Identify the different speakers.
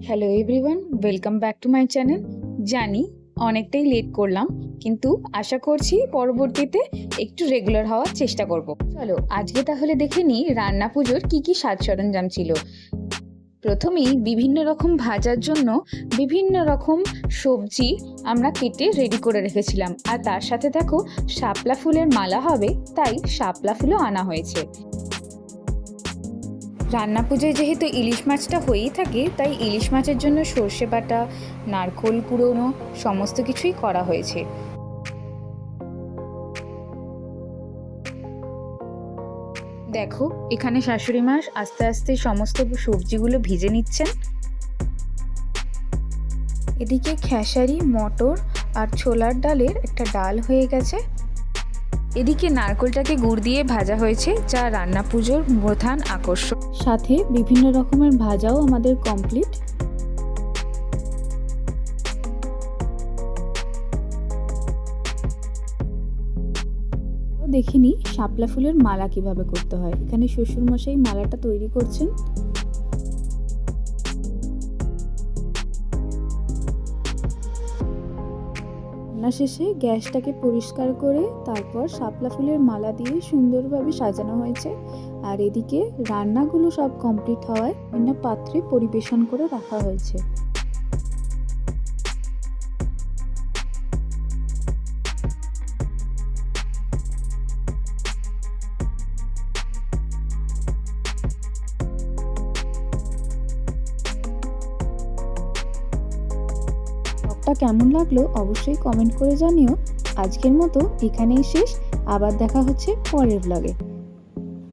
Speaker 1: Hello everyone, welcome back to my channel. জানি অনেকটাই late করলাম, কিন্তু আশা করছি পরবর্তীতে একটু রেগুলার হওয়ার চেষ্টা করব। চলো আজকে তাহলে দেখে নিই রান্না পুজোর কি কি সাজ সরঞ্জাম ছিল। প্রথমেই বিভিন্ন রকম ভাজার জন্য বিভিন্ন রকম সবজি আমরা কেটে রেডি করে রেখেছিলাম, আর তার সাথে দেখো শাপলা ফুলের মালা হবে, তাই শাপলা ফুলও আনা হয়েছে। রান্না পুজোয় যেহেতু ইলিশ মাছটা হয়েই থাকে, তাই ইলিশ মাছের জন্য সর্ষে বাটা, নারকোল কুড়োনো সমস্ত কিছুই করা হয়েছে। দেখো এখানে শাশুড়ি মা আস্তে আস্তে সমস্ত সবজিগুলো ভিজে নিচ্ছেন। এদিকে খেসারি, মটর আর ছোলার ডালের একটা ডাল হয়ে গেছে। এদিকে নারকেলটাকে গুড় দিয়ে ভাজা হয়েছে, যা রান্না পুজোর প্রধান আকর্ষণ। সাথে বিভিন্ন রকমের ভাজাও আমাদের কমপ্লিট। দেখিনি শাপলা ফুলের মালা কিভাবে করতে হয়। এখানে শ্বশুরমশাই মালাটা তৈরি করছেন। রান্না শেষে গ্যাসটাকে পরিষ্কার করে তারপর শাপলা ফুলের মালা দিয়ে সুন্দরভাবে সাজানো হয়েছে। আর এদিকে রান্নাগুলো সব কমপ্লিট হওয়ায় বিভিন্ন পাত্রে পরিবেশন করে রাখা হয়েছে। ব্লগটা কেমন লাগলো অবশ্যই কমেন্ট করে জানিও। আজকের মতো এখানেই শেষ, আবার দেখা হচ্ছে পরের ব্লগে।